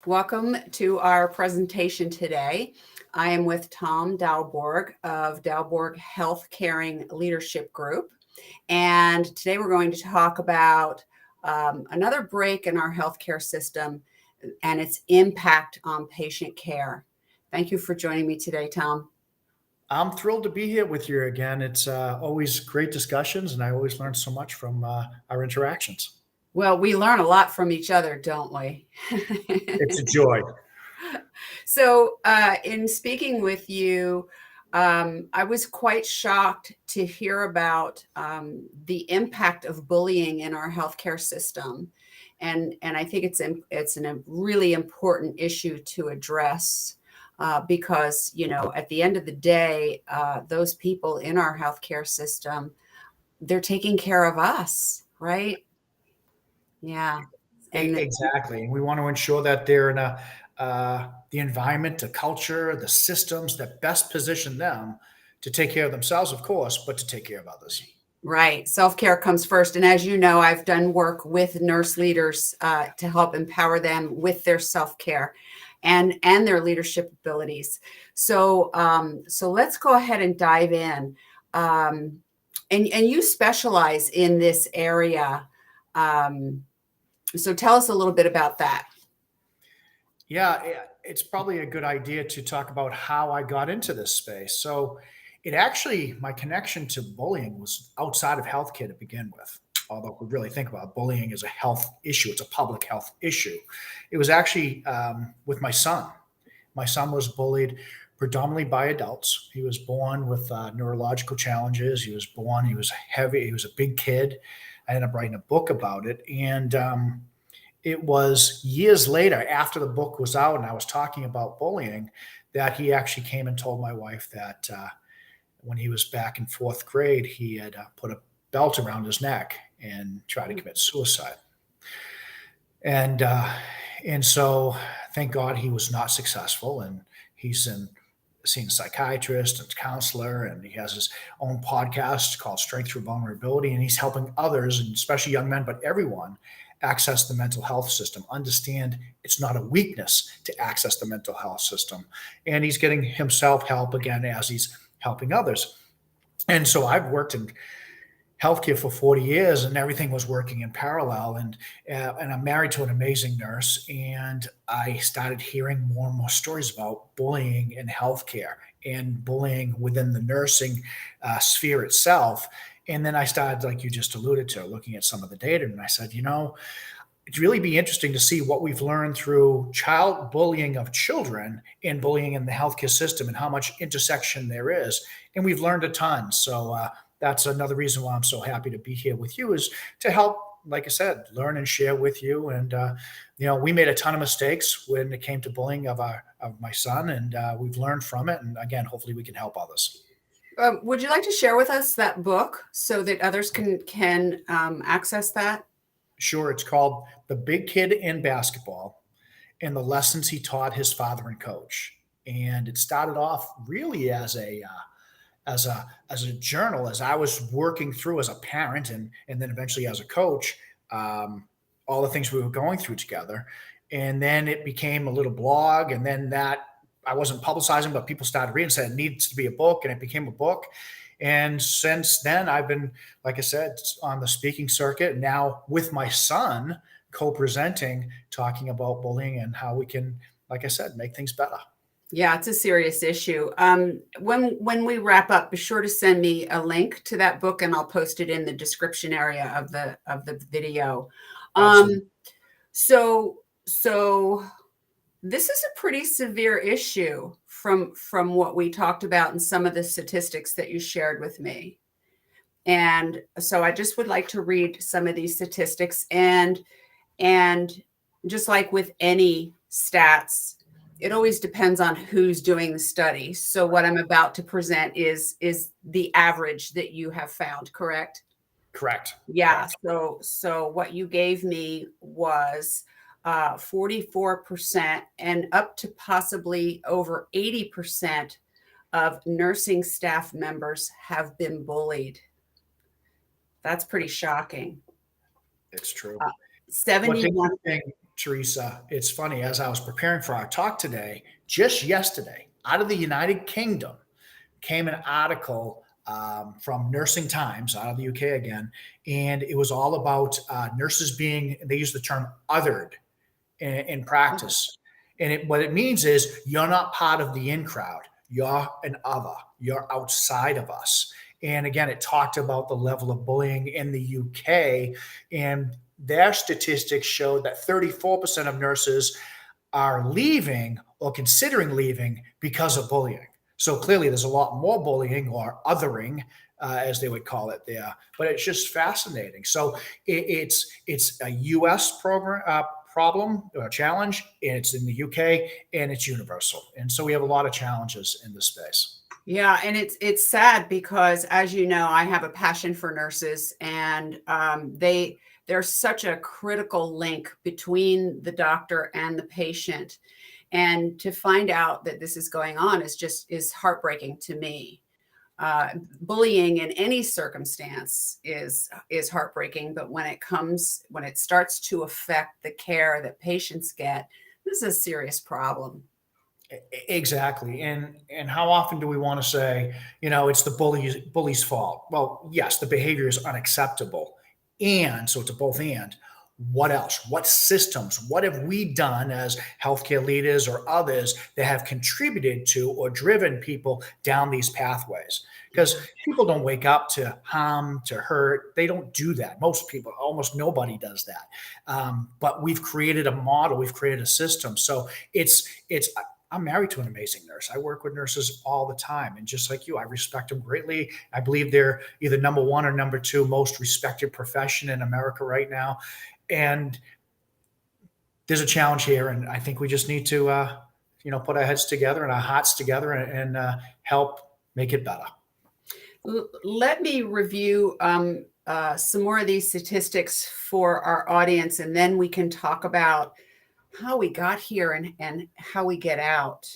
Welcome to our presentation today. I am with Tom Dahlborg of Dahlborg Health Caring Leadership Group. And today we're going to talk about another break in our healthcare system and its impact on patient care. Thank you for joining me today, Tom. I'm thrilled to be here with you again. It's always great discussions, and I always learn so much from our interactions. Well, we learn a lot from each other, don't we? It's a joy. So, in speaking with you, I was quite shocked to hear about the impact of bullying in our healthcare system, and I think it's a really important issue to address because at the end of the day, those people in our healthcare system, they're taking care of us, right? Yeah, and Exactly. And we want to ensure that they're in the environment, the culture, the systems that best position them to take care of themselves, of course, but to take care of others. Right. Self-care comes first. And as you know, I've done work with nurse leaders to help empower them with their self-care and their leadership abilities. So let's go ahead and dive in. And you specialize in this area. So tell us a little bit about that. Yeah, it's probably a good idea to talk about how I got into this space. So, my connection to bullying was outside of healthcare to begin with. Although if we really think about it, bullying as a health issue, it's a public health issue. It was actually with my son. My son was bullied predominantly by adults. He was born with neurological challenges. He was heavy, he was a big kid. I ended up writing a book about it. And it was years later, after the book was out and I was talking about bullying, that he actually came and told my wife that when he was back in fourth grade, he had put a belt around his neck and tried to commit suicide. And so, thank God, he was not successful, and he's seeing a psychiatrist and counselor, and he has his own podcast called Strength Through Vulnerability, and he's helping others, and especially young men, but everyone, access the mental health system, understand it's not a weakness to access the mental health system. And he's getting himself help again as he's helping others. And so I've worked in healthcare for 40 years and everything was working in parallel. And I'm married to an amazing nurse. And I started hearing more and more stories about bullying in healthcare and bullying within the nursing sphere itself. And then I started, like you just alluded to, looking at some of the data. And I said, it'd really be interesting to see what we've learned through child bullying of children and bullying in the healthcare system and how much intersection there is. And we've learned a ton. So that's another reason why I'm so happy to be here with you, is to help, like I said, learn and share with you. And, we made a ton of mistakes when it came to bullying of my son, and we've learned from it. And again, hopefully we can help others. Would you like to share with us that book so that others can access that? Sure. It's called The Big Kid in Basketball and the Lessons He Taught His Father and Coach. And it started off really as a journal, as I was working through as a parent and then eventually as a coach, all the things we were going through together. And then it became a little blog, and then that I wasn't publicizing, but people started reading and said it needs to be a book, and it became a book. And since then, I've been, like I said, on the speaking circuit, now with my son, co-presenting, talking about bullying and how we can, like I said, make things better. Yeah, it's a serious issue. When we wrap up, be sure to send me a link to that book, and I'll post it in the description area of the video. So this is a pretty severe issue from what we talked about and some of the statistics that you shared with me. And so I just would like to read some of these statistics, and just like with any stats, it always depends on who's doing the study. So what I'm about to present is the average that you have found, correct? Correct. Yeah. Correct. So what you gave me was 44% and up to possibly over 80% of nursing staff members have been bullied. That's pretty shocking. It's true. 71. Teresa, it's funny, as I was preparing for our talk today, just yesterday, out of the United Kingdom, came an article from Nursing Times out of the UK again, and it was all about nurses being, they use the term othered in Oh, practice. And what it means is you're not part of the in crowd. You're an other. You're outside of us. And again, it talked about the level of bullying in the UK. And their statistics showed that 34% of nurses are leaving or considering leaving because of bullying. So clearly, there's a lot more bullying or othering, as they would call it there. But it's just fascinating. So it's a U.S. program problem or challenge, and it's in the UK, and it's universal. And so we have a lot of challenges in this space. yeah, and it's sad because, as you know, I have a passion for nurses, and there's such a critical link between the doctor and the patient, and to find out that this is going on is heartbreaking to me. Bullying in any circumstance is heartbreaking, but when it starts to affect the care that patients get, this is a serious problem. Exactly. And how often do we want to say, it's the bully's fault? Well, yes, the behavior is unacceptable. And so it's a both and. What else? What systems? What have we done as healthcare leaders or others that have contributed to or driven people down these pathways? Yeah. Because people don't wake up to harm, to hurt. They don't do that. Most people, almost nobody does that. But we've created a model, we've created a system. So it's I'm married to an amazing nurse. I work with nurses all the time. And just like you, I respect them greatly. I believe they're either number one or number two most respected profession in America right now. And there's a challenge here. And I think we just need to, put our heads together and our hearts together and help make it better. Let me review some more of these statistics for our audience, and then we can talk about how we got here and how we get out.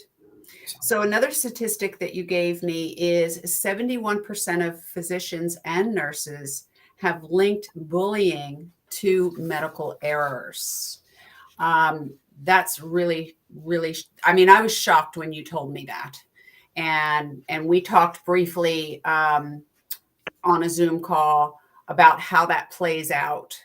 So, another statistic that you gave me is 71% of physicians and nurses have linked bullying to medical errors. That's really, really, I mean, I was shocked when you told me that. And we talked briefly on a Zoom call about how that plays out.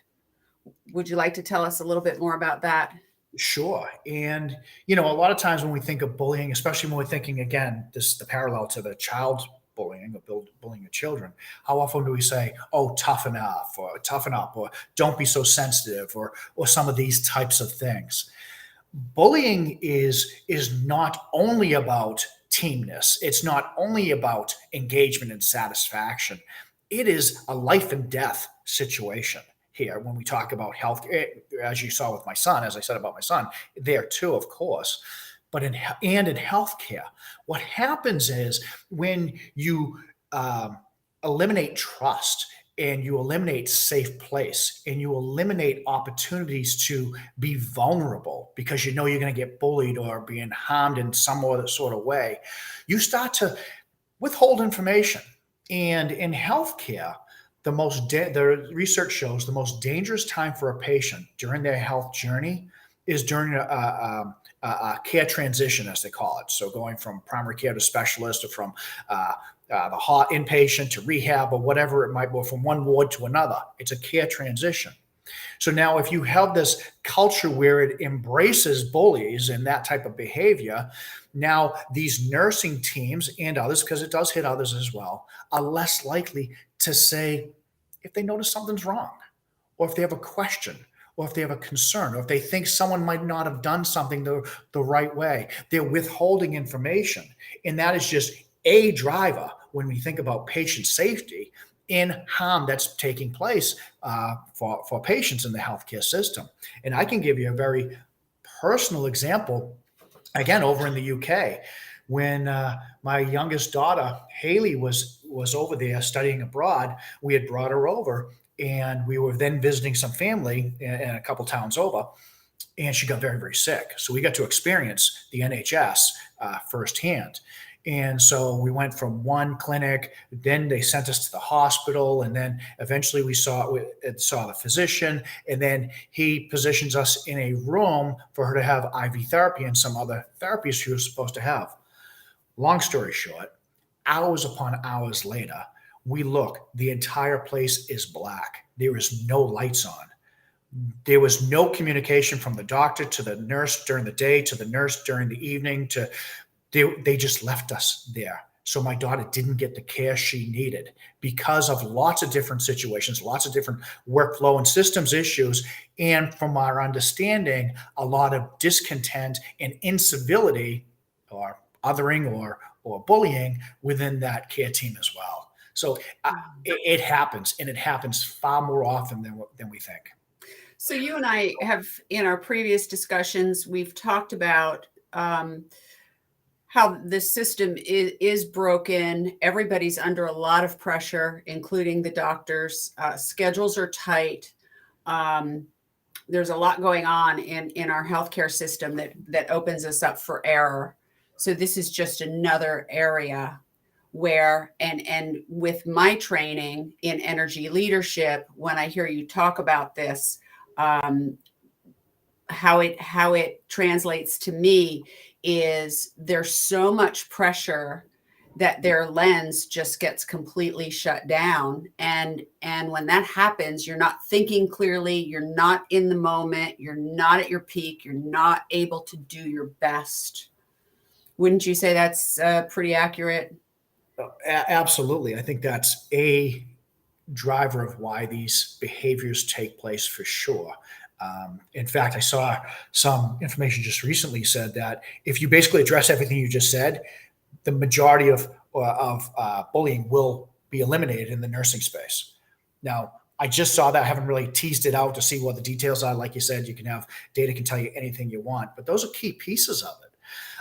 Would you like to tell us a little bit more about that? Sure. And, a lot of times when we think of bullying, especially when we're thinking, again, the parallel to the child bullying or bullying of children, how often do we say, oh, toughen up or toughen up or don't be so sensitive or some of these types of things? Bullying is not only about teamness. It's not only about engagement and satisfaction. It is a life and death situation here when we talk about health, as you saw with my son, as I said about my son, there too, of course. But in healthcare, what happens is when you eliminate trust and you eliminate safe place and you eliminate opportunities to be vulnerable because you're going to get bullied or being harmed in some other sort of way, you start to withhold information. And in healthcare, the research shows the most dangerous time for a patient during their health journey is during a care transition, as they call it. So going from primary care to specialist, or from the hot inpatient to rehab, or whatever it might be, from one ward to another. It's a care transition. So now, if you have this culture where it embraces bullies and that type of behavior, now these nursing teams and others, because it does hit others as well, are less likely to say if they notice something's wrong, or if they have a question, or if they have a concern, or if they think someone might not have done something the right way. They're withholding information. And that is just a driver when we think about patient safety in harm that's taking place for patients in the healthcare system. And I can give you a very personal example, again, over in the UK, when my youngest daughter, Haley, was over there studying abroad. We had brought her over, and we were then visiting some family in a couple towns over, and she got very, very sick. So we got to experience the NHS firsthand. And so we went from one clinic, then they sent us to the hospital, and then eventually we saw the physician, and then he positions us in a room for her to have IV therapy and some other therapies she was supposed to have. Long story short, hours upon hours later, we look, the entire place is black. There is no lights on. There was no communication from the doctor to the nurse during the day, to the nurse during the evening, to they just left us there. So my daughter didn't get the care she needed because of lots of different situations, lots of different workflow and systems issues. And from our understanding, a lot of discontent and incivility or othering or bullying within that care team as well. So it happens, and it happens far more often than we think. So you and I have, in our previous discussions, we've talked about how the system is broken. Everybody's under a lot of pressure, including the doctors. Schedules are tight. There's a lot going on in our healthcare system that opens us up for error. So this is just another area where, and with my training in energy leadership, when I hear you talk about this, how it translates to me is there's so much pressure that their lens just gets completely shut down. And when that happens, you're not thinking clearly, you're not in the moment, you're not at your peak, you're not able to do your best. Wouldn't you say that's pretty accurate? Absolutely. I think that's a driver of why these behaviors take place for sure. In fact, I saw some information just recently said that if you basically address everything you just said, the majority of bullying will be eliminated in the nursing space. Now, I just saw that. I haven't really teased it out to see what the details are. Like you said, you can have data can tell you anything you want, but those are key pieces of it.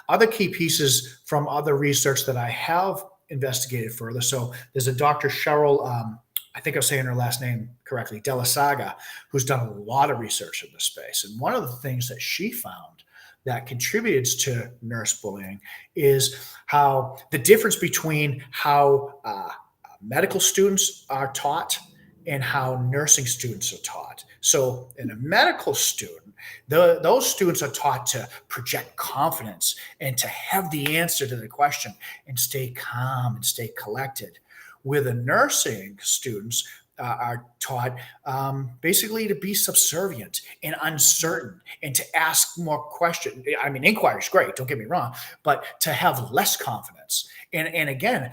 Other key pieces from other research that I have investigated further. So there's a Dr. Cheryl, I think I'm saying her last name correctly, Della Saga, who's done a lot of research in this space. And one of the things that she found that contributes to nurse bullying is how the difference between how medical students are taught and how nursing students are taught. So in a medical student, those students are taught to project confidence and to have the answer to the question and stay calm and stay collected. With the nursing students are taught basically to be subservient and uncertain and to ask more questions. I mean, inquiry is great, don't get me wrong, but to have less confidence. And again,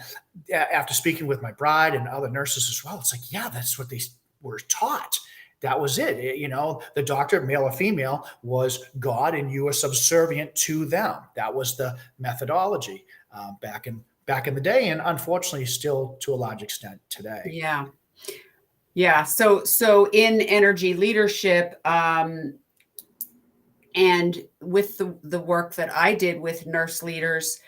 after speaking with my bride and other nurses as well, it's like, yeah, that's what they were taught. That was it. You know, the doctor, male or female, was God, and you were subservient to them. That was the methodology back in the day, and unfortunately, still to a large extent today. Yeah. Yeah. So in energy leadership, and with the work that I did with nurse leaders,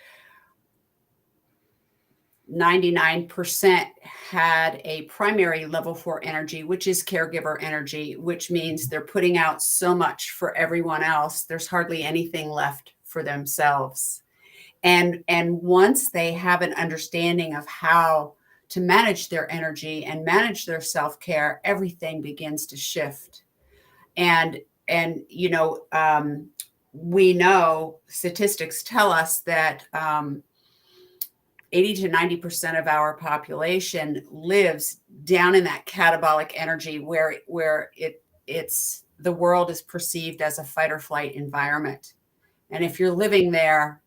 99% had a primary level 4 energy, which is caregiver energy, which means they're putting out so much for everyone else. There's hardly anything left for themselves. And once they have an understanding of how to manage their energy and manage their self-care, everything begins to shift. And we know statistics tell us that 80 to 90% of our population lives down in that catabolic energy where it's the world is perceived as a fight or flight environment. And if you're living there,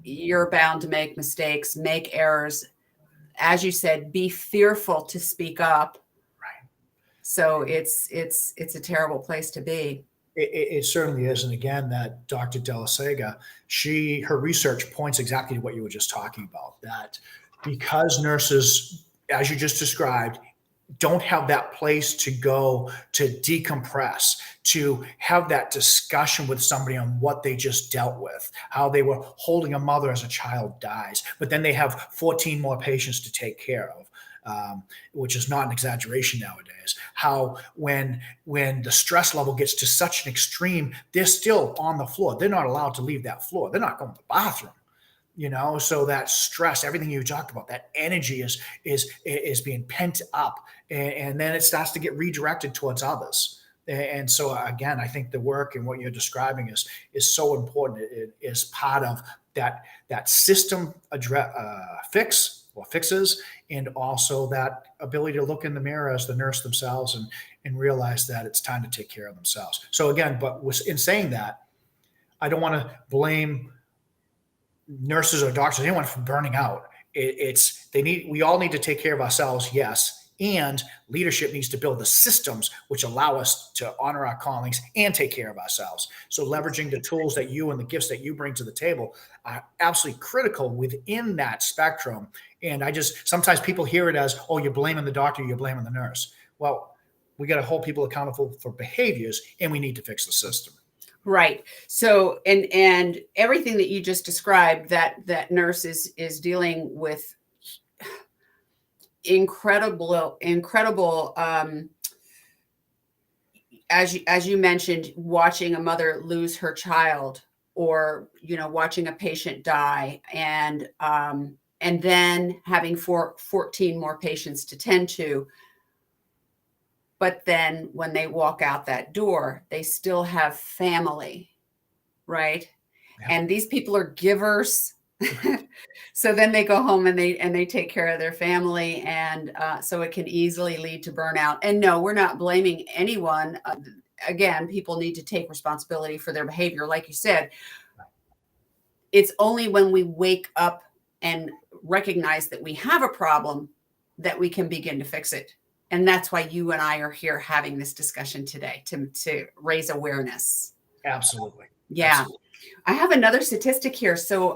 you're bound to make mistakes, make errors. As you said, be fearful to speak up. Right. So it's a terrible place to be. It certainly is. And again, that Dr. Della Sega, her research points exactly to what you were just talking about, that because nurses, as you just described, don't have that place to go to decompress, to have that discussion with somebody on what they just dealt with, how they were holding a mother as a child dies, but then they have 14 more patients to take care of. Which is not an exaggeration nowadays. How when the stress level gets to such an extreme, they're still on the floor. They're not allowed to leave that floor. They're not going to the bathroom. So that stress, everything you talked about, that energy is being pent up, and then it starts to get redirected towards others. And so again, I think the work and what you're describing is so important. It is part of that system fix or fixes, and also that ability to look in the mirror as the nurse themselves and realize that it's time to take care of themselves. So again, but in saying that, I don't want to blame nurses or doctors, anyone from burning out. We all need to take care of ourselves, yes, and leadership needs to build the systems which allow us to honor our callings and take care of ourselves. So leveraging the tools that you and the gifts that you bring to the table are absolutely critical within that spectrum. And sometimes people hear it as, oh, you're blaming the doctor, you're blaming the nurse. Well, we got to hold people accountable for behaviors, and we need to fix the system. Right. So, and everything that you just described, that nurse is dealing with incredible, as you mentioned, watching a mother lose her child, or watching a patient die, and then having 14 more patients to tend to. But then when they walk out that door, they still have family, right? Yeah. And these people are givers. So then they go home and they take care of their family. And so it can easily lead to burnout. And no, we're not blaming anyone. Again, people need to take responsibility for their behavior. Like you said, it's only when we wake up and recognize that we have a problem that we can begin to fix it. And that's why you and I are here having this discussion today, to raise awareness. Absolutely. Yeah. Absolutely. I have another statistic here. So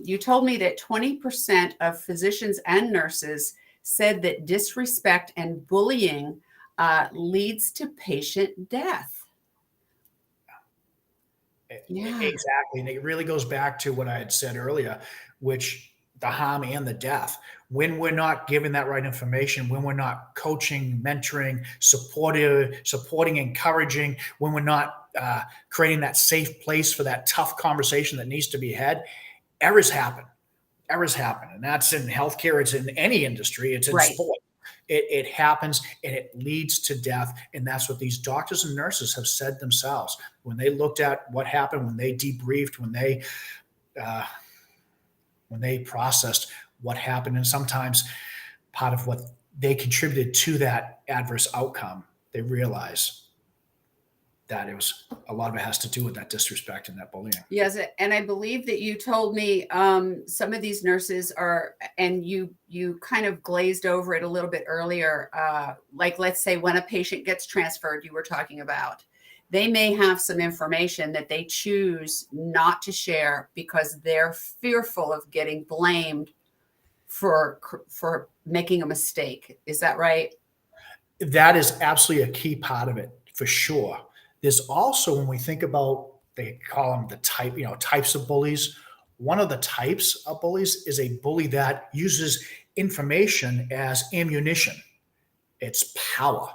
you told me that 20% of physicians and nurses said that disrespect and bullying leads to patient death. Yeah. Exactly. And it really goes back to what I had said earlier, which the harm and the death. When we're not giving that right information, when we're not coaching, mentoring, supporting, encouraging, when we're not creating that safe place for that tough conversation that needs to be had, errors happen. Errors happen. And that's in healthcare, it's in any industry, it's in Right. sport. It happens, and it leads to death. And that's what these doctors and nurses have said themselves. When they looked at what happened, when they debriefed, when they processed what happened, and sometimes part of what they contributed to that adverse outcome, they realize that a lot of it has to do with that disrespect and that bullying. Yes, and I believe that you told me some of these nurses are, and you kind of glazed over it a little bit earlier. Like, let's say when a patient gets transferred, you were talking about, they may have some information that they choose not to share because they're fearful of getting blamed for making a mistake. Is that right? That is absolutely a key part of it, for sure. There's also, when we think about, they call them the types of bullies. One of the types of bullies is a bully that uses information as ammunition. It's power.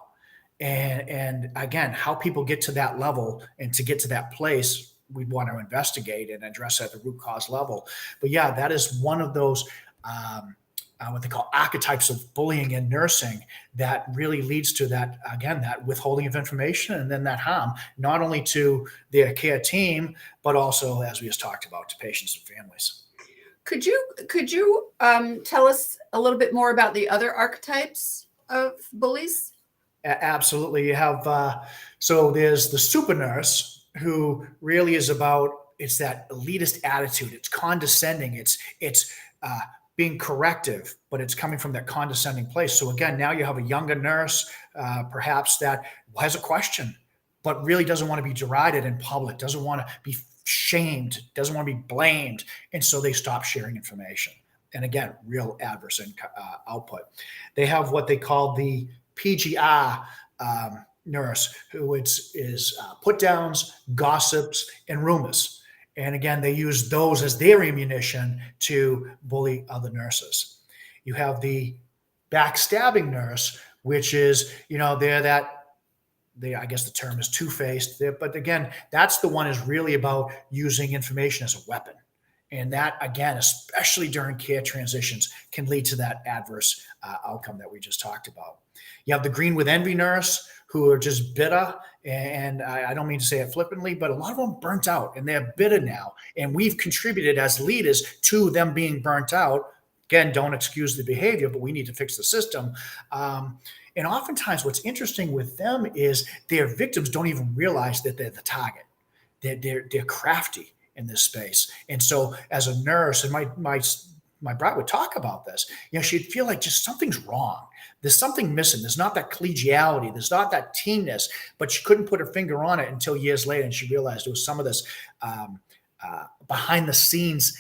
And again, how people get to that level and to get to that place, we want to investigate and address at the root cause level. But yeah, that is one of those what they call archetypes of bullying in nursing that really leads to that, again, that withholding of information, and then that harm, not only to their care team, but also, as we just talked about, to patients and families. Could you tell us a little bit more about the other archetypes of bullies? Absolutely. You have, so there's the super nurse, who really is about, it's that elitist attitude. It's condescending. It's being corrective, but it's coming from that condescending place. So again, now you have a younger nurse, perhaps, that has a question, but really doesn't want to be derided in public, doesn't want to be shamed, doesn't want to be blamed. And so they stop sharing information. And again, real adverse output. They have what they call the PGR nurse, who is put downs, gossips, and rumors. And again, they use those as their ammunition to bully other nurses. You have the backstabbing nurse, which is, I guess the term is two-faced. But again, that's the one is really about using information as a weapon. And that, again, especially during care transitions, can lead to that adverse outcome that we just talked about. You have the green with envy nurse who are just bitter. And I don't mean to say it flippantly, but a lot of them burnt out and they're bitter now. And we've contributed as leaders to them being burnt out. Again, don't excuse the behavior, but we need to fix the system. And oftentimes what's interesting with them is their victims don't even realize that they're the target. They're crafty in this space. And so as a nurse, and my bride would talk about this, she'd feel like just something's wrong. There's something missing. There's not that collegiality. There's not that teamness, but she couldn't put her finger on it until years later. And she realized it was some of this behind the scenes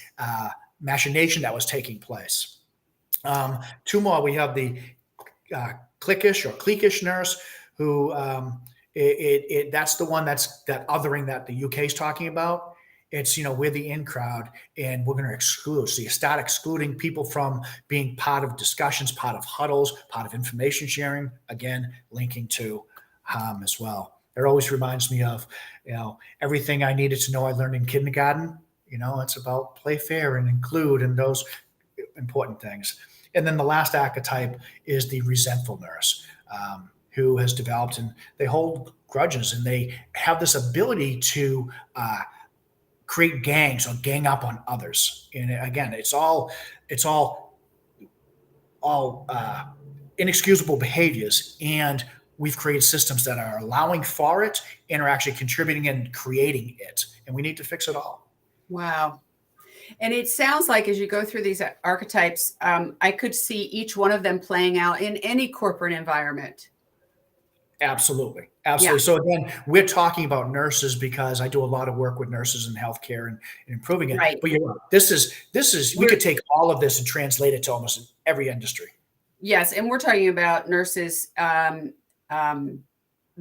machination that was taking place. Two more. We have the cliquish nurse who that's the one that othering that the UK is talking about. It's, we're the in crowd and we're going to exclude. So you start excluding people from being part of discussions, part of huddles, part of information sharing, again, linking to harm as well. It always reminds me of, everything I needed to know I learned in kindergarten. It's about play fair and include and those important things. And then the last archetype is the resentful nurse, who has developed, and they hold grudges and they have this ability to create gangs or gang up on others. And again, it's all inexcusable behaviors. And we've created systems that are allowing for it and are actually contributing and creating it. And we need to fix it all. Wow. And it sounds like as you go through these archetypes, I could see each one of them playing out in any corporate environment. Absolutely. Absolutely. Yeah. So again, we're talking about nurses because I do a lot of work with nurses in healthcare and improving it. Right. But you're right. This is, we could take all of this and translate it to almost every industry. Yes. And we're talking about nurses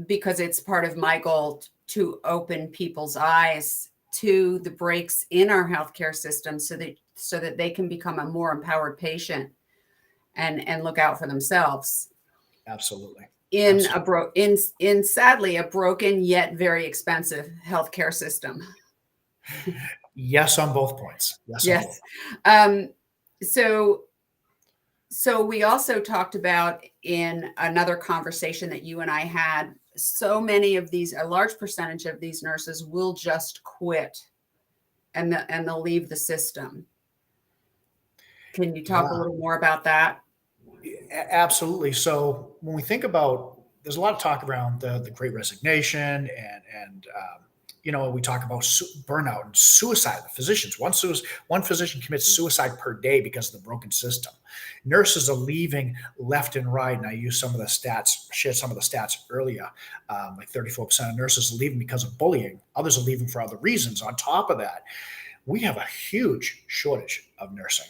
because it's part of my goal to open people's eyes to the breaks in our healthcare system so that they can become a more empowered patient and look out for themselves. Absolutely. In sadly a broken yet very expensive healthcare system. Yes, on both points. Yes. So we also talked about in another conversation that you and I had, so many of these, a large percentage of these nurses will just quit and they'll leave the system. Can you talk a little more about that? Absolutely. So when we think about, there's a lot of talk around the Great Resignation and we talk about burnout and suicide of physicians. One physician commits suicide per day because of the broken system. Nurses are leaving left and right. And I used some of the stats, shared some of the stats earlier. Like 34% of nurses are leaving because of bullying. Others are leaving for other reasons. On top of that, we have a huge shortage of nursing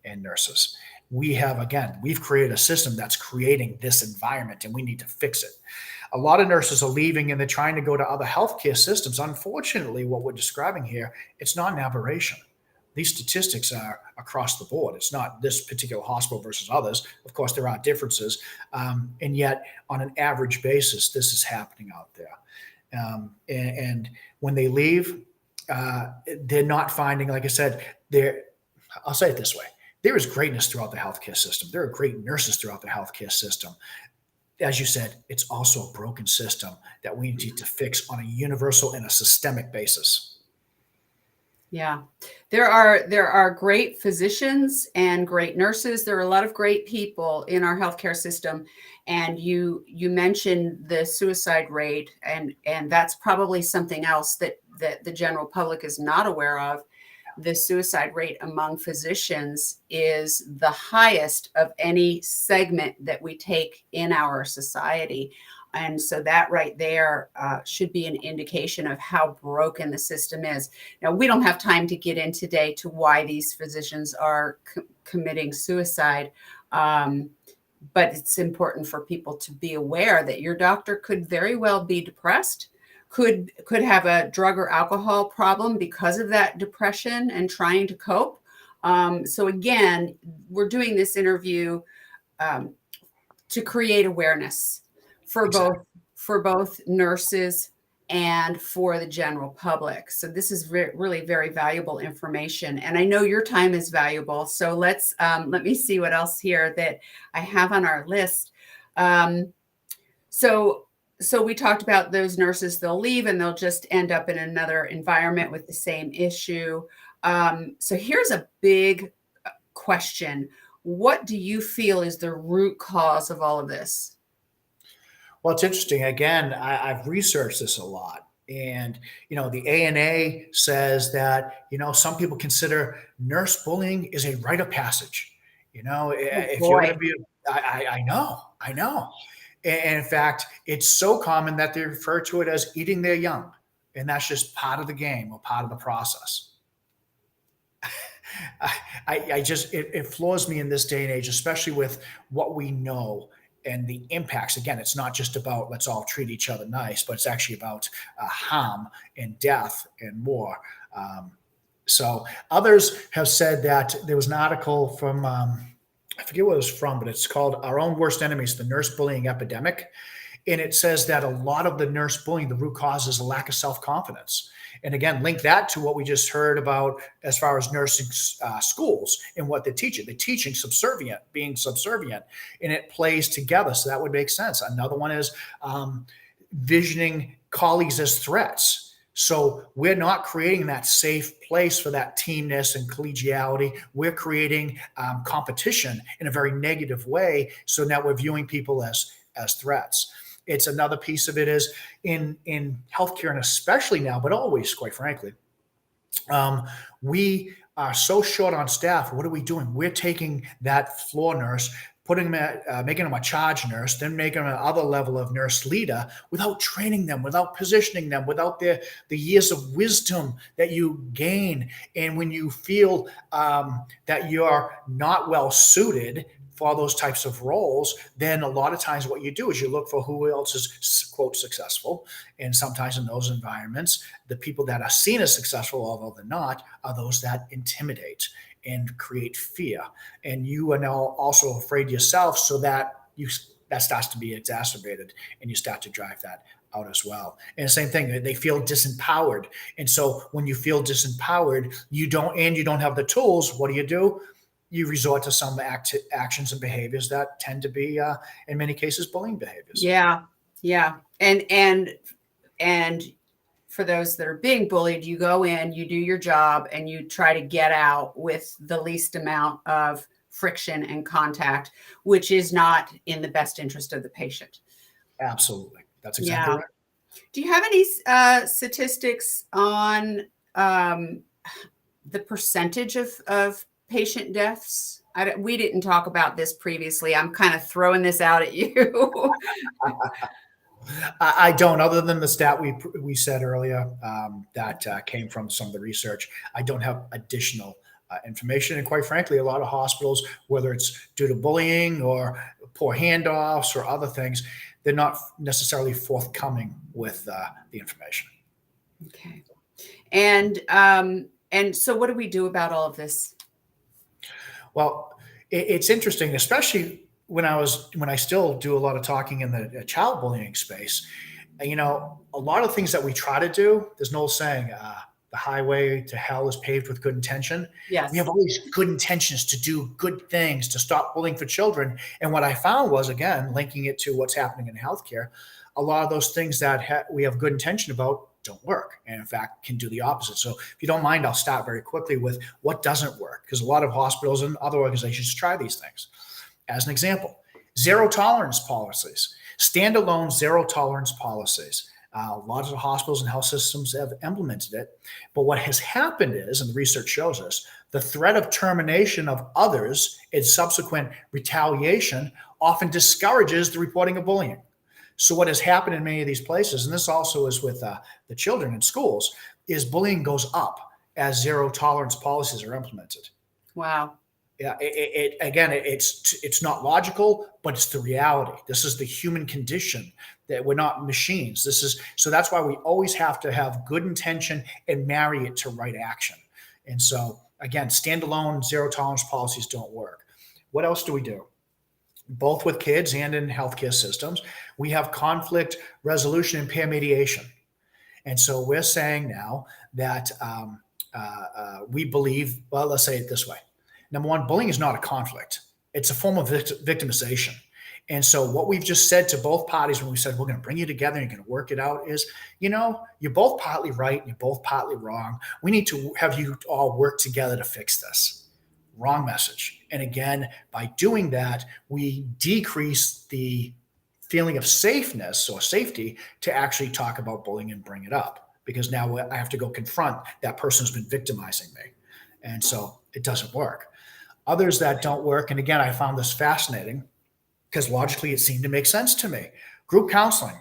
and nurses. We've created a system that's creating this environment and we need to fix it. A lot of nurses are leaving and they're trying to go to other healthcare systems. Unfortunately, what we're describing here, it's not an aberration. These statistics are across the board. It's not this particular hospital versus others. Of course, there are differences. And yet, on an average basis, this is happening out there. And when they leave, they're not finding, like I said, I'll say it this way. There is greatness throughout the healthcare system. There are great nurses throughout the healthcare system. As you said, it's also a broken system that we need to fix on a universal and a systemic basis. Yeah, there are great physicians and great nurses. There are a lot of great people in our healthcare system. And you mentioned the suicide rate, and that's probably something else that the general public is not aware of. The suicide rate among physicians is the highest of any segment that we take in our society. And so that right there should be an indication of how broken the system is. Now, we don't have time to get in today to why these physicians are committing suicide. But it's important for people to be aware that your doctor could very well be depressed, could have a drug or alcohol problem because of that depression and trying to cope. So again, we're doing this interview to create awareness for both nurses and for the general public. So this is really very valuable information. And I know your time is valuable. So let me see what else here that I have on our list. Um, so so we talked about those nurses, they'll leave and they'll just end up in another environment with the same issue. So here's a big question. What do you feel is the root cause of all of this? Well, it's interesting. Again, I've researched this a lot. And, the ANA says that, some people consider nurse bullying is a rite of passage. Oh If you're going to boy. be, I know. And in fact, it's so common that they refer to it as eating their young. And that's just part of the game or part of the process. I just, it floors me in this day and age, especially with what we know and the impacts. Again, it's not just about let's all treat each other nice, but it's actually about harm and death and more. So others have said that there was an article from, I forget what it was from, but it's called Our Own Worst Enemies, the Nurse Bullying Epidemic. And it says that a lot of the nurse bullying, the root cause is a lack of self-confidence. And again, link that to what we just heard about as far as nursing schools and what they're teaching. They're teaching subservient, being subservient, and it plays together. So that would make sense. Another one is visioning colleagues as threats. So we're not creating that safe place for that teamness and collegiality. We're creating competition in a very negative way. So now we're viewing people as threats. It's another piece of it is in healthcare, and especially now, but always, quite frankly, we are so short on staff. What are we doing? We're taking that floor nurse, putting them making them a charge nurse, then making them another level of nurse leader without training them, without positioning them, without the years of wisdom that you gain. And when you feel that you're not well suited for those types of roles, then a lot of times what you do is you look for who else is, quote, successful. And sometimes in those environments, the people that are seen as successful, although they're not, are those that intimidate and create fear. And you are now also afraid yourself, so that that starts to be exacerbated and you start to drive that out as well. And the same thing, they feel disempowered. And so when you feel disempowered, you don't have the tools. What do? You resort to some actions and behaviors that tend to be, in many cases, bullying behaviors. Yeah. Yeah. And for those that are being bullied, you go in, you do your job, and you try to get out with the least amount of friction and contact, which is not in the best interest of the patient. Absolutely. That's exactly Yeah. right. Do you have any statistics on the percentage of patient deaths? We didn't talk about this previously. I'm kind of throwing this out at you. I don't, other than the stat we said earlier that came from some of the research. I don't have additional information. And quite frankly, a lot of hospitals, whether it's due to bullying or poor handoffs or other things, they're not necessarily forthcoming with the information. Okay. And so what do we do about all of this? Well, it's interesting, especially when I still do a lot of talking in the child bullying space. A lot of things that we try to do. There's an old saying, "The highway to hell is paved with good intention." We Yes. have all these good intentions to do good things to stop bullying for children. And what I found was, again, linking it to what's happening in healthcare, a lot of those things that we have good intention about don't work, and in fact can do the opposite. So if you don't mind, I'll start very quickly with what doesn't work, because a lot of hospitals and other organizations try these things. As an example, zero tolerance policies, standalone zero tolerance policies. A lot of the hospitals and health systems have implemented it. But what has happened is, and the research shows us, the threat of termination of others and subsequent retaliation often discourages the reporting of bullying. So what has happened in many of these places, and this also is with the children in schools, is bullying goes up as zero tolerance policies are implemented. Wow. Yeah, it's not logical, but it's the reality. This is the human condition, that we're not machines. So that's why we always have to have good intention and marry it to right action. And so again, standalone zero tolerance policies don't work. What else do we do? Both with kids and in healthcare systems, we have conflict resolution and peer mediation. And so we're saying now that we believe, well, let's say it this way. Number one, bullying is not a conflict. It's a form of victimization. And so what we've just said to both parties when we said, we're going to bring you together and you're going to work it out is, you're both partly right and you're both partly wrong. We need to have you all work together to fix this. Wrong message. And again, by doing that, we decrease the feeling of safeness or safety to actually talk about bullying and bring it up, because now I have to go confront that person who's been victimizing me. And so it doesn't work. Others that don't work, and again, I found this fascinating because logically it seemed to make sense to me. Group counseling.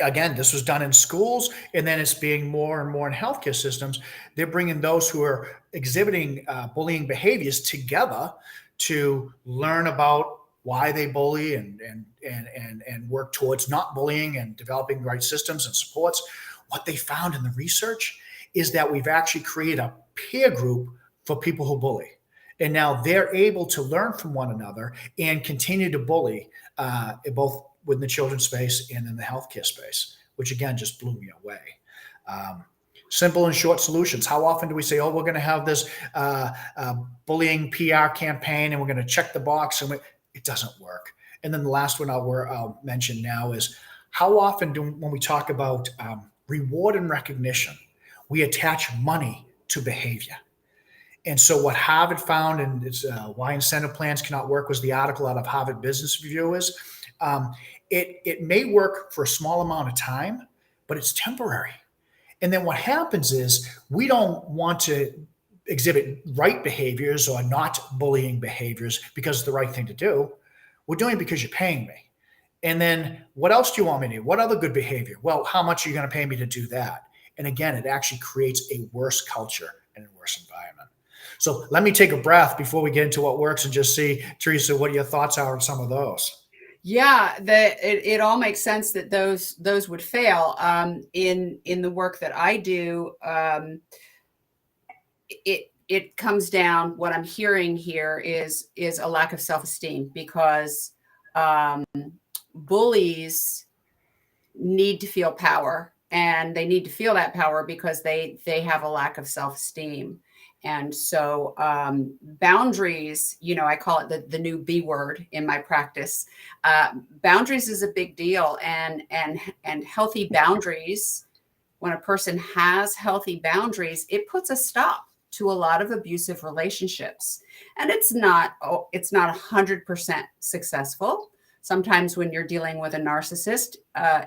Again, this was done in schools, and then it's being more and more in healthcare systems. They're bringing those who are exhibiting bullying behaviors together to learn about why they bully and work towards not bullying and developing the right systems and supports. What they found in the research is that we've actually created a peer group for people who bully. And now they're able to learn from one another and continue to bully both within the children's space and in the healthcare space, which again just blew me away. Simple and short solutions. How often do we say, oh, we're going to have this bullying PR campaign and we're going to check the box, and it doesn't work. And then the last one I'll mention now is how often when we talk about reward and recognition, we attach money to behavior. And so what Harvard found, and it's why incentive plans cannot work, was the article out of Harvard Business Review is, it may work for a small amount of time, but it's temporary. And then what happens is we don't want to exhibit right behaviors or not bullying behaviors because it's the right thing to do. We're doing it because you're paying me. And then what else do you want me to do? What other good behavior? Well, how much are you going to pay me to do that? And again, it actually creates a worse culture and a worse environment. So let me take a breath before we get into what works and just see, Teresa, what your thoughts are on some of those. Yeah, it all makes sense that those would fail. In the work that I do, it comes down. What I'm hearing here is a lack of self-esteem, because bullies need to feel power, and they need to feel that power because they have a lack of self-esteem. And so boundaries, I call it the new B word in my practice. Boundaries is a big deal, and healthy boundaries. When a person has healthy boundaries, it puts a stop to a lot of abusive relationships. And it's not 100% successful. Sometimes when you're dealing with a narcissist,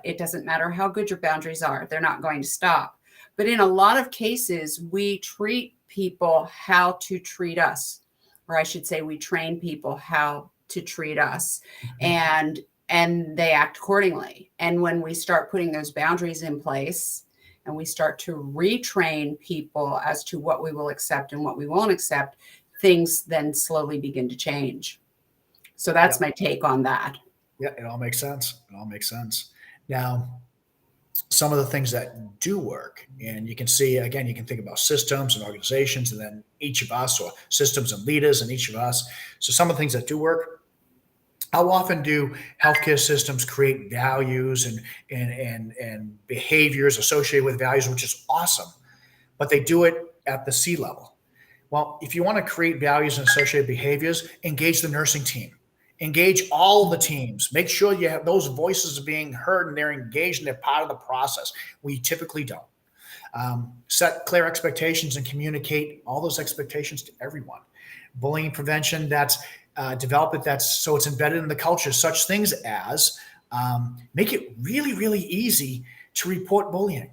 it doesn't matter how good your boundaries are, they're not going to stop. But in a lot of cases, we treat people how to treat us, or I should say we train people how to treat us, and they act accordingly. And when we start putting those boundaries in place and we start to retrain people as to what we will accept and what we won't accept, things then slowly begin to change. So that's my take on that. Yeah, it all makes sense. It all makes sense. Now, some of the things that do work, and you can see, again, you can think about systems and organizations, and then each of us, or systems and leaders and each of us. So some of the things that do work, how often do healthcare systems create values and behaviors associated with values, which is awesome, but they do it at the C level. Well, if you want to create values and associated behaviors, engage the nursing team. Engage all the teams. Make sure you have those voices are being heard and they're engaged and they're part of the process. We typically don't. Set clear expectations and communicate all those expectations to everyone. Bullying prevention, develop it, so it's embedded in the culture. Such things as make it really, really easy to report bullying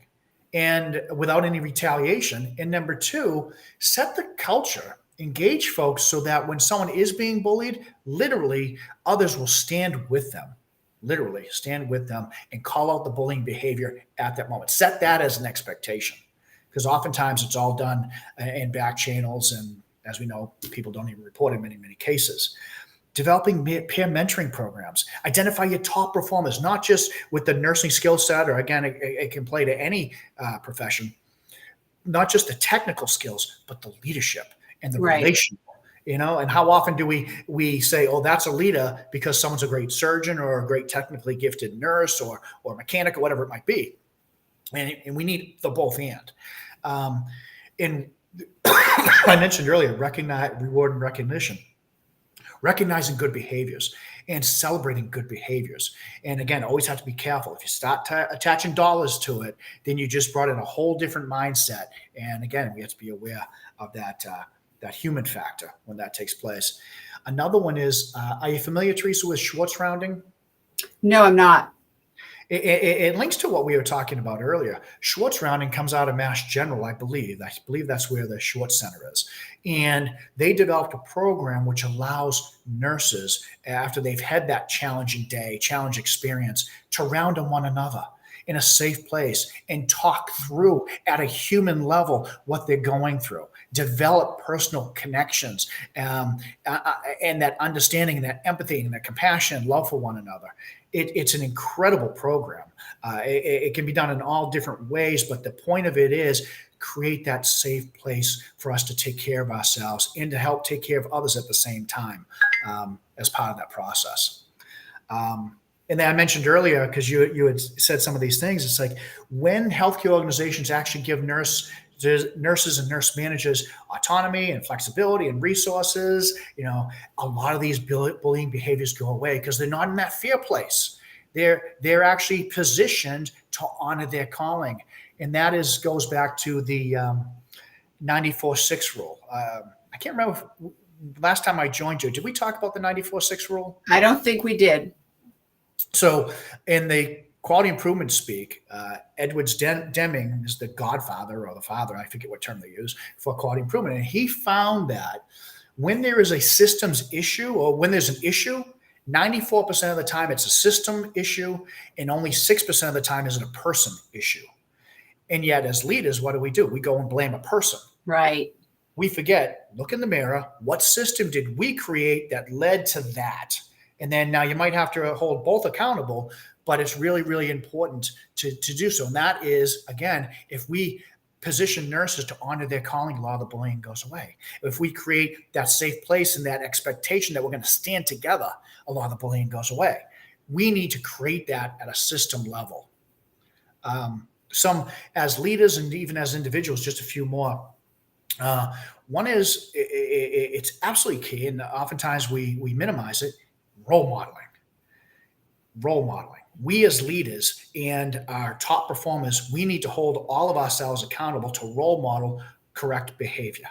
and without any retaliation. And number two, set the culture. Engage folks so that when someone is being bullied, literally others will stand with them, and call out the bullying behavior at that moment. Set that as an expectation, because oftentimes it's all done in back channels. And as we know, people don't even report in many, many cases. Developing peer mentoring programs. Identify your top performers, not just with the nursing skill set, or again, it can play to any profession, not just the technical skills, but the leadership and the relational, and how often do we say, oh, that's a leader because someone's a great surgeon or a great technically gifted nurse or mechanic or whatever it might be. and we need the both and. And I mentioned earlier, recognize, reward, and recognition. Recognizing good behaviors and celebrating good behaviors. And again, always have to be careful. If you start attaching dollars to it, then you just brought in a whole different mindset. And again, we have to be aware of that human factor when that takes place. Another one is, are you familiar, Teresa, with Schwartz rounding? No, I'm not. It links to what we were talking about earlier. Schwartz rounding comes out of Mass General, I believe. I believe that's where the Schwartz Center is. And they developed a program which allows nurses, after they've had that challenging day, challenge experience, to round on one another in a safe place and talk through at a human level what they're going through, develop personal connections, and that understanding and that empathy and that compassion and love for one another. It's an incredible program. It can be done in all different ways, but the point of it is create that safe place for us to take care of ourselves and to help take care of others at the same time, as part of that process. And then I mentioned earlier, because you had said some of these things, it's like when healthcare organizations actually give nurses and nurse managers autonomy and flexibility and resources, a lot of these bullying behaviors go away because they're not in that fear place. They're actually positioned to honor their calling. And that goes back to the 94-6 rule. I can't remember last time I joined you. Did we talk about the 94-6 rule? I don't think we did. So in the quality improvement speak, Edwards Deming is the godfather or the father, I forget what term they use, for quality improvement. And he found that when there is a systems issue or when there's an issue, 94% of the time it's a system issue and only 6% of the time is it a person issue. And yet as leaders, what do? We go and blame a person. Right. We forget, look in the mirror, what system did we create that led to that? And then now you might have to hold both accountable, but it's really, really important to do so. And that is, again, if we position nurses to honor their calling, a lot of the bullying goes away. If we create that safe place and that expectation that we're going to stand together, a lot of the bullying goes away. We need to create that at a system level. Some as leaders and even as individuals, just a few more. One is, it's absolutely key, and oftentimes we minimize it, role modeling. Role modeling. We as leaders and our top performers, we need to hold all of ourselves accountable to role model correct behavior.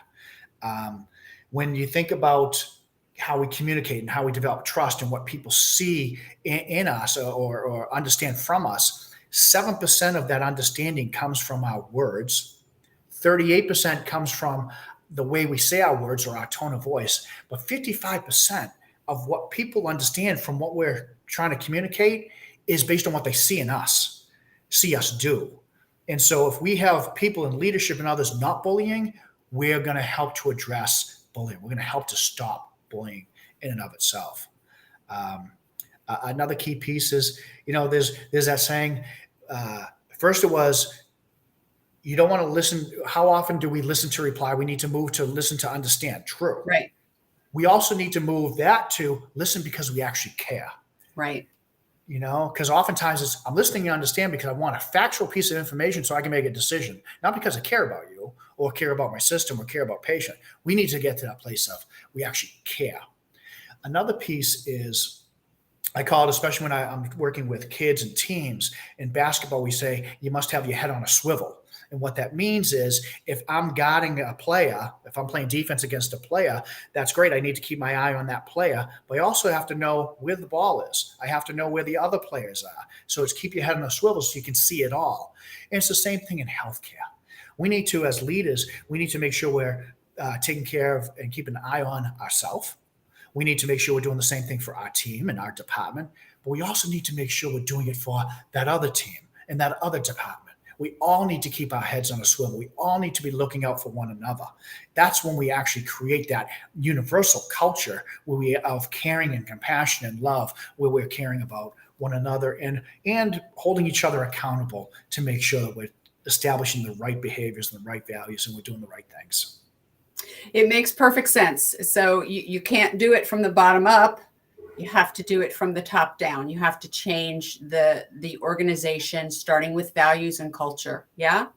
When you think about how we communicate and how we develop trust and what people see in us or understand from us, 7% of that understanding comes from our words. 38% comes from the way we say our words or our tone of voice. But 55% of what people understand from what we're trying to communicate is based on what they see in us, see us do. And so if we have people in leadership and others not bullying, we're going to help to address bullying. We're going to help to stop bullying in and of itself. Another key piece is, there's that saying, first it was, you don't want to listen. How often do we listen to reply? We need to move to listen to understand. True. Right. We also need to move that to listen because we actually care. Right. Because oftentimes it's, I'm listening to understand because I want a factual piece of information so I can make a decision, not because I care about you or care about my system or care about patient. We need to get to that place of we actually care. Another piece is, I call it, especially when I'm working with kids and teams in basketball, we say you must have your head on a swivel. And what that means is if I'm guarding a player, if I'm playing defense against a player, that's great. I need to keep my eye on that player, but I also have to know where the ball is. I have to know where the other players are. So it's keep your head on a swivel so you can see it all. And it's the same thing in healthcare. We need to, as leaders, we need to make sure we're taking care of and keep an eye on ourselves. We need to make sure we're doing the same thing for our team and our department, but we also need to make sure we're doing it for that other team and that other department. We all need to keep our heads on a swivel. We all need to be looking out for one another. That's when we actually create that universal culture where we of caring and compassion and love, where we're caring about one another and holding each other accountable to make sure that we're establishing the right behaviors and the right values and we're doing the right things. It makes perfect sense. So you can't do it from the bottom up. You have to do it from the top down. You have to change the organization, starting with values and culture. Yeah.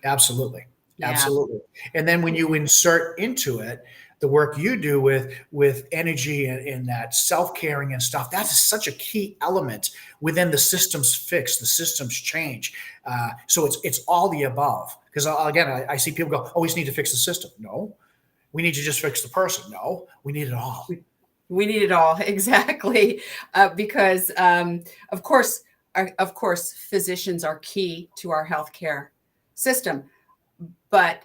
Absolutely. Yeah. Absolutely. And then when you insert into it the work you do with energy and that self-caring and stuff, that's such a key element within the systems fix, the systems change. So it's all the above. Because again, I see people go, oh, we just need to fix the system. No, we need to just fix the person. No, we need it all. We need it all. Exactly. Because, of course, of course, physicians are key to our healthcare system, but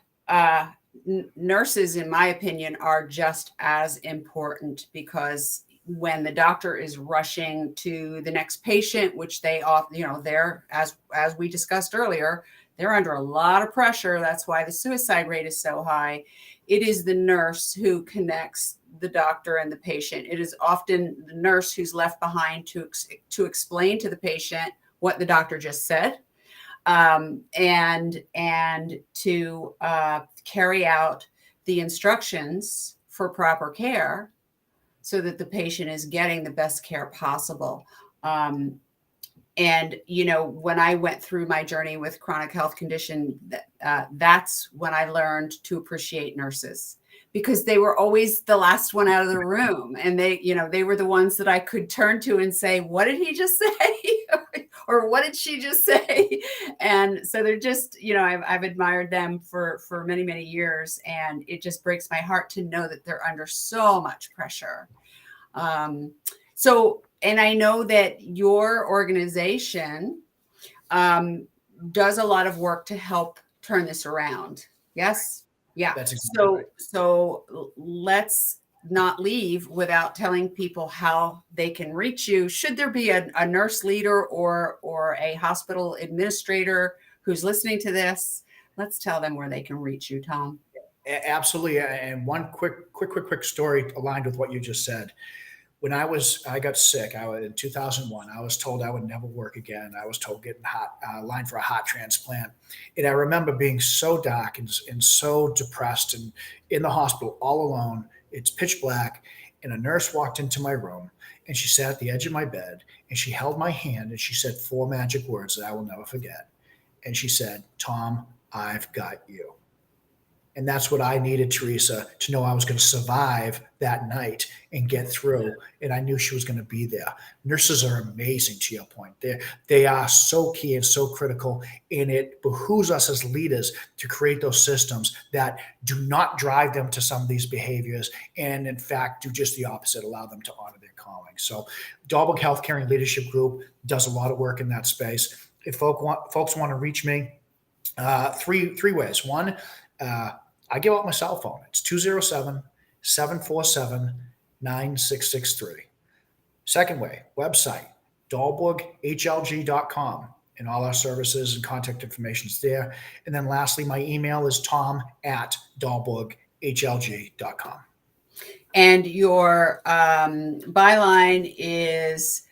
nurses, in my opinion, are just as important, because when the doctor is rushing to the next patient, which they often, they're, as we discussed earlier, they're under a lot of pressure. That's why the suicide rate is so high. It is the nurse who connects the doctor and the patient. It is often the nurse who's left behind to explain to the patient what the doctor just said, and to carry out the instructions for proper care, so that the patient is getting the best care possible. And when I went through my journey with chronic health condition, that's when I learned to appreciate nurses, because they were always the last one out of the room, and they were the ones that I could turn to and say, what did he just say? Or what did she just say? And so they're just, I've admired them for many, many years, and it just breaks my heart to know that they're under so much pressure. um, and I know that your organization does a lot of work to help turn this around. Yes? Yeah. That's exactly So right. let's not leave without telling people how they can reach you. Should there be a nurse leader or a hospital administrator who's listening to this, let's tell them where they can reach you, Tom. Absolutely. And one quick story aligned with what you just said. When I got sick, I was in 2001. I was told I would never work again. I was told getting line for a heart transplant, and I remember being so dark and so depressed and in the hospital all alone. It's pitch black, and a nurse walked into my room, and she sat at the edge of my bed, and she held my hand, and she said four magic words that I will never forget. And she said, "Tom, I've got you." And that's what I needed, Teresa, to know I was going to survive that night and get through. And I knew she was going to be there. Nurses are amazing, to your point. They are so key and so critical. And it behooves us as leaders to create those systems that do not drive them to some of these behaviors. And in fact, do just the opposite, allow them to honor their calling. So Dahlborg Healthcare and Leadership Group does a lot of work in that space. If folks want to reach me, three ways. One, I give out my cell phone. It's 207-747-9663. Second way, website, dahlborghlg.com. And all our services and contact information is there. And then lastly, my email is tom@dahlborghlg.com. And your byline is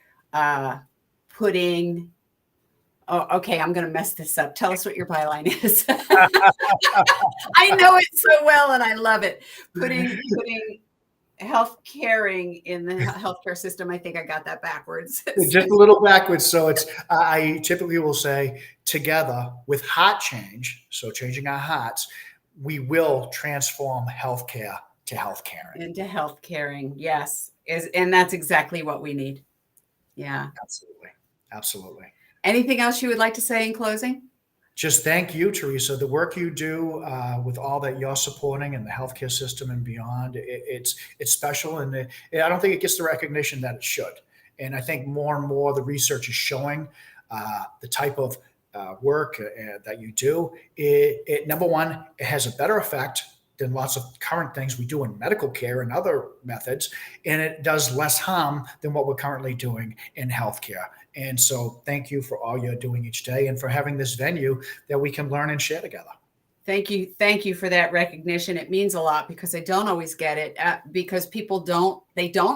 putting. Oh, okay. I'm going to mess this up. Tell us what your byline is. I know it so well, and I love it. Putting health caring in the healthcare system. I think I got that backwards. Just a little backwards. So it's I typically will say together with heart change, so changing our hearts, we will transform healthcare to health caring. Into health caring, yes, and that's exactly what we need. Yeah. Absolutely. Absolutely. Anything else you would like to say in closing? Just thank you, Teresa. The work you do with all that you're supporting in the healthcare system and beyond, it's special, and I don't think it gets the recognition that it should. And I think more and more the research is showing the type of work that you do. Number one, it has a better effect than lots of current things we do in medical care and other methods, and it does less harm than what we're currently doing in healthcare. And so thank you for all you're doing each day and for having this venue that we can learn and share together. Thank you. Thank you for that recognition. It means a lot, because I don't always get it, because people don't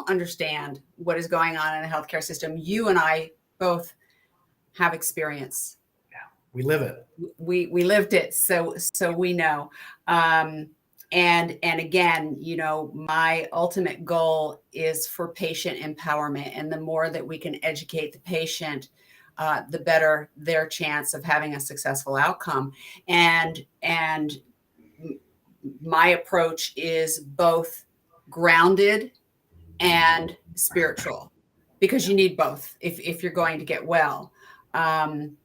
understand what is going on in the healthcare system. You and I both have experience. Yeah, we live it. We lived it. So we know. And again, you know, my ultimate goal is for patient empowerment, and the more that we can educate the patient, the better their chance of having a successful outcome. And my approach is both grounded and spiritual, because you need both if you're going to get well. Um,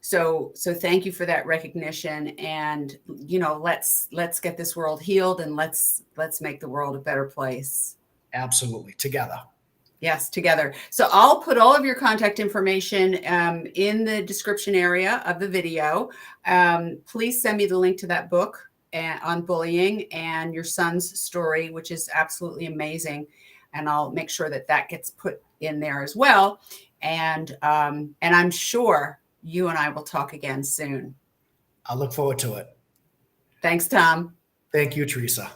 so thank you for that recognition, and you know, let's get this world healed, and let's make the world a better place. Absolutely. Together. Yes, together. So I'll put all of your contact information in the description area of the video. Please send me the link to that book on bullying and your son's story, which is absolutely amazing. And I'll make sure that that gets put in there as well. And I'm sure you and I will talk again soon. I look forward to it. Thanks, Tom. Thank you, Teresa.